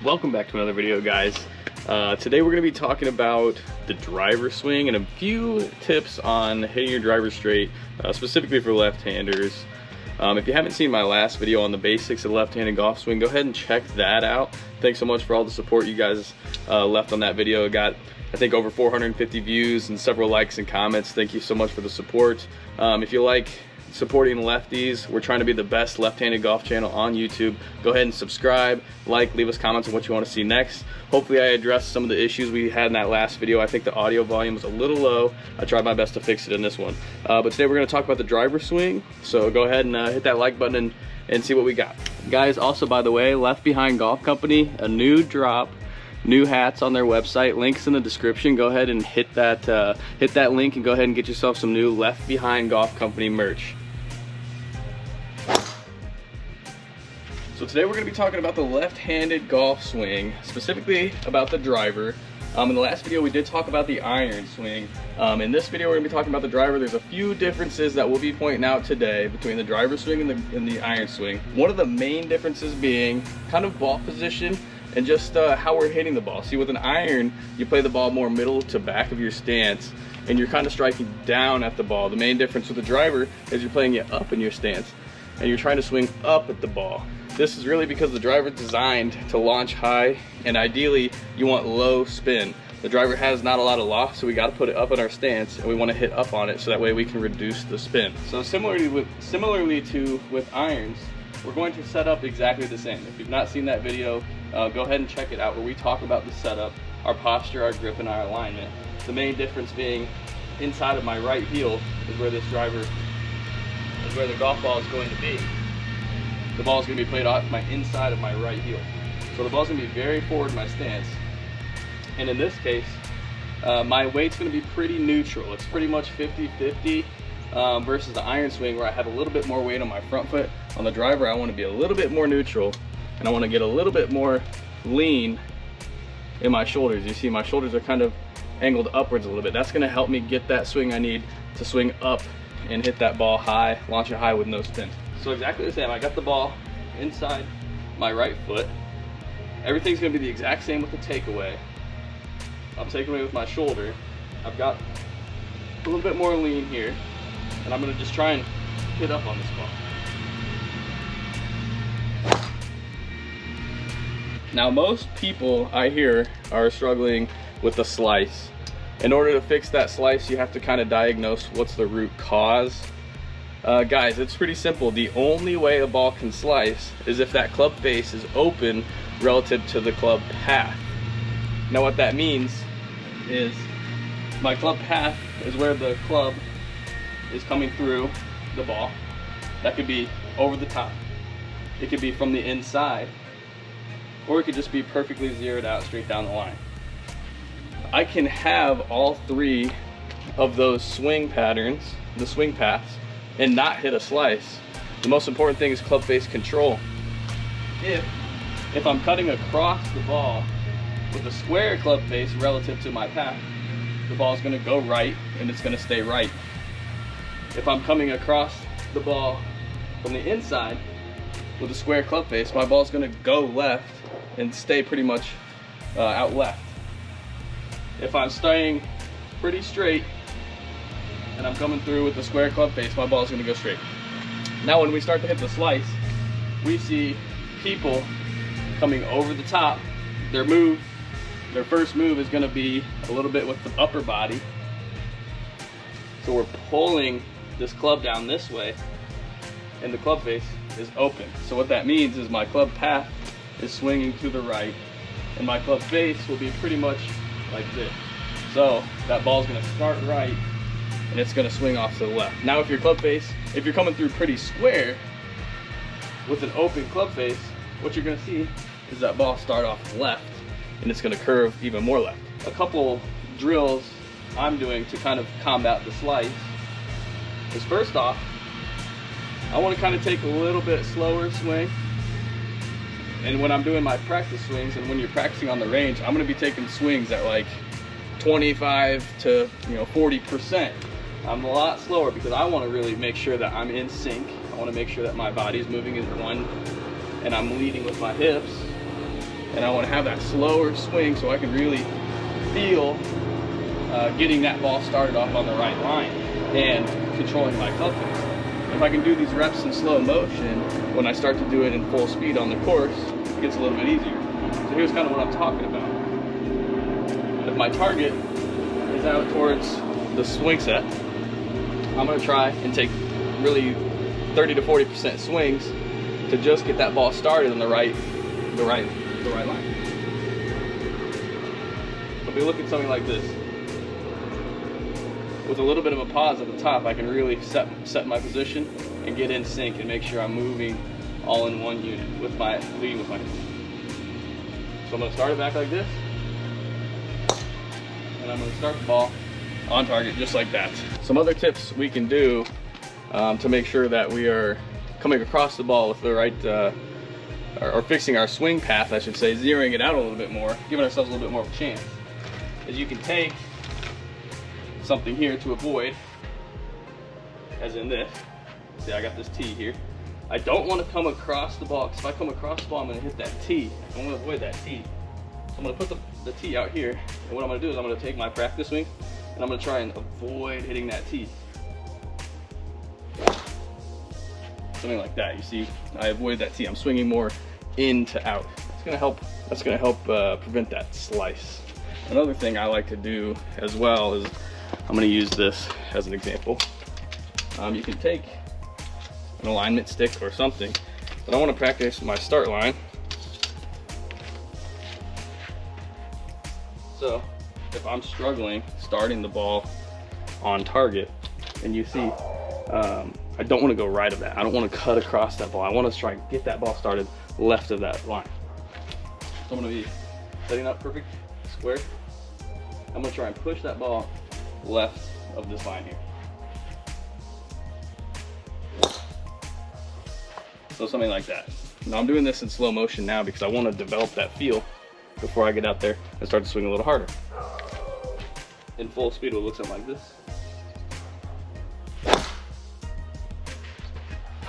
Welcome back to another video, guys. Today we're going to be talking about the driver swing and a few tips on hitting your driver straight, specifically for left-handers. If you haven't seen my last video on the basics of left-handed golf swing, go ahead and check that out. Thanks so much for all the support you guys left on that video. It got, I think, over 450 views and several likes and comments. Thank you so much for the support. If you like supporting lefties, we're trying to be the best left-handed golf channel on YouTube. Go ahead and subscribe, leave us comments on what you want to see next. Hopefully I addressed some of the issues we had in that last video. I think the audio volume was a little low. I tried my best to fix it in this one. But today we're going to talk about the driver swing. So go ahead and hit that like button and see what we got. Guys, also by the way, Left Behind Golf Company, a new drop. New hats on their website, links in the description. Go ahead and hit that link and go ahead and get yourself some new Left Behind Golf Company merch. So today we're going to be talking about the left-handed golf swing, specifically about the driver. In the last video we did talk about the iron swing. In this video we're going to be talking about the driver. There's a few differences that we'll be pointing out today between the driver swing and the iron swing. One of the main differences being kind of ball position and just how we're hitting the ball. See, with an iron, you play the ball more middle to back of your stance, and you're kind of striking down at the ball. The main difference with the driver is you're playing it up in your stance, and you're trying to swing up at the ball. This is really because the driver is designed to launch high, and ideally, you want low spin. The driver has not a lot of loft, so we got to put it up in our stance, and we want to hit up on it so that way we can reduce the spin. So similarly to with irons, we're going to set up exactly the same. If you've not seen that video, go ahead and check it out, where we talk about the setup, our posture, our grip, and our alignment. The main difference being inside of my right heel is where this driver is, where the golf ball is going to be. The ball is going to be played off my inside of my right heel. So the ball is going to be very forward in my stance. And in this case, my weight's going to be pretty neutral. It's pretty much 50-50 versus the iron swing, where I have a little bit more weight on my front foot. On the driver, I want to be a little bit more neutral, and I want to get a little bit more lean in my shoulders. You see my shoulders are kind of angled upwards a little bit. That's going to help me get that swing I need to swing up and hit that ball high, launch it high with no spin. So exactly the same. I got the ball inside my right foot. Everything's going to be the exact same with the takeaway. I'm taking away with my shoulder. I've got a little bit more lean here, and I'm going to just try and hit up on this ball. Now, most people I hear are struggling with the slice. In order to fix that slice, you have to kind of diagnose what's the root cause. Guys, it's pretty simple. The only way a ball can slice is if that club face is open relative to the club path. Now what that means is my club path is where the club is coming through the ball. That could be over the top. It could be from the inside, or it could just be perfectly zeroed out straight down the line. I can have all three of those swing patterns, the swing paths, and not hit a slice. The most important thing is club face control. If I'm cutting across the ball with a square club face relative to my path, the ball is going to go right and it's going to stay right. If I'm coming across the ball from the inside with a square club face, my ball is going to go left and stay pretty much out left. If I'm staying pretty straight and I'm coming through with the square club face, my ball is going to go straight. Now when we start to hit the slice, we see people coming over the top. Their first move is going to be a little bit with the upper body. So we're pulling this club down this way, and the club face is open. So what that means is my club path is swinging to the right, and my club face will be pretty much like this. So that ball is going to start right, and it's going to swing off to the left. Now if your club face, if you're coming through pretty square with an open club face, what you're going to see is that ball start off left, and it's going to curve even more left. A couple drills I'm doing to kind of combat the slice is, first off, I want to kind of take a little bit slower swing. And when I'm doing my practice swings, and when you're practicing on the range, I'm going to be taking swings at like 25 to 40%. I'm a lot slower because I want to really make sure that I'm in sync. I want to make sure that my body is moving as one, and I'm leading with my hips, and I want to have that slower swing so I can really feel getting that ball started off on the right line and controlling my club face. If I can do these reps in slow motion, when I start to do it in full speed on the course, it gets a little bit easier. So here's kind of what I'm talking about. If my target is out towards the swing set, I'm going to try and take really 30 to 40% swings to just get that ball started on the right line. If we look at something like this, with a little bit of a pause at the top, I can really set my position and get in sync and make sure I'm moving all in one unit leading with my hand. So I'm going to start it back like this, and I'm going to start the ball on target just like that. Some other tips we can do to make sure that we are coming across the ball with the right, or fixing our swing path, I should say, zeroing it out a little bit more, giving ourselves a little bit more of a chance, is you can take something here to avoid, as in this. See, I got this tee here. I don't want to come across the ball, because if I come across the ball, I'm going to hit that tee. I want to avoid that tee. So I'm going to put the tee out here, and what I'm going to do is I'm going to take my practice swing, and I'm going to try and avoid hitting that tee. Something like that. You see, I avoid that tee. I'm swinging more in to out. It's going to help. That's going to help prevent that slice. Another thing I like to do as well is, I'm going to use this as an example. You can take an alignment stick or something, but I want to practice my start line. So if I'm struggling starting the ball on target, and you see, I don't want to go right of that. I don't want to cut across that ball. I want to try and get that ball started left of that line. So I'm going to be setting up perfect square. I'm going to try and push that ball left of this line here. So something like that. Now I'm doing this in slow motion now because I want to develop that feel before I get out there and start to swing a little harder. In full speed, it will look something like this.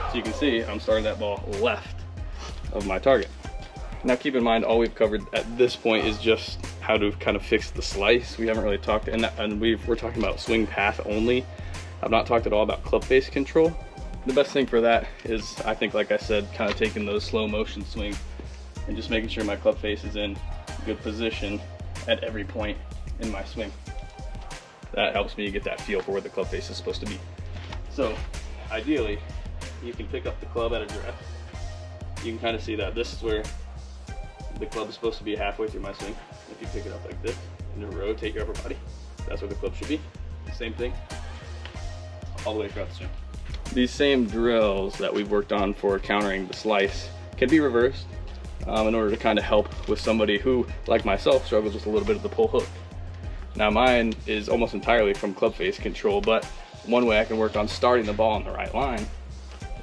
So you can see I'm starting that ball left of my target. Now keep in mind, all we've covered at this point is just how to kind of fix the slice. We haven't really talked, and we're talking about swing path only. I've not talked at all about club face control. The best thing for that is, I think, like I said, kind of taking those slow motion swings and just making sure my club face is in good position at every point in my swing. That helps me get that feel for where the club face is supposed to be. So ideally, you can pick up the club at address. You can kind of see that this is where the club is supposed to be halfway through my swing. If you pick it up like this and then rotate your upper body, that's where the club should be. Same thing all the way throughout the swing. These same drills that we've worked on for countering the slice can be reversed in order to kind of help with somebody who, like myself, struggles with a little bit of the pull hook. Now mine is almost entirely from club face control, but one way I can work on starting the ball on the right line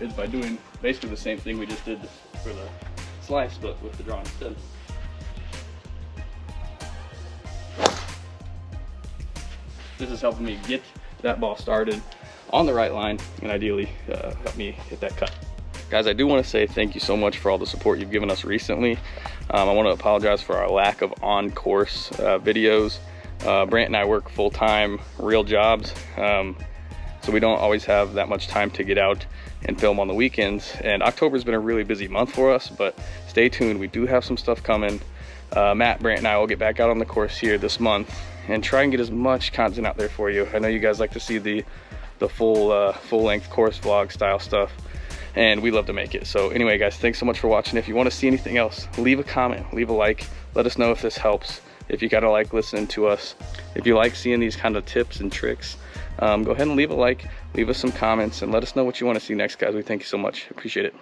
is by doing basically the same thing we just did for the slice, but with the draw instead. This is helping me get that ball started on the right line and ideally help me hit that cut. Guys, I do want to say thank you so much for all the support you've given us recently. I want to apologize for our lack of on-course videos. Brant and I work full-time, real jobs, so we don't always have that much time to get out and film on the weekends. And October's been a really busy month for us, but stay tuned. We do have some stuff coming. Matt, Brant, and I will get back out on the course here this month and try and get as much content out there for you. I know you guys like to see the full-length course vlog style stuff, and we love to make it. So anyway, guys, thanks so much for watching. If you want to see anything else, leave a comment, leave a like. Let us know if this helps. If you kind of like listening to us, if you like seeing these kind of tips and tricks, go ahead and leave a like, leave us some comments, and let us know what you want to see next, guys. We thank you so much. Appreciate it.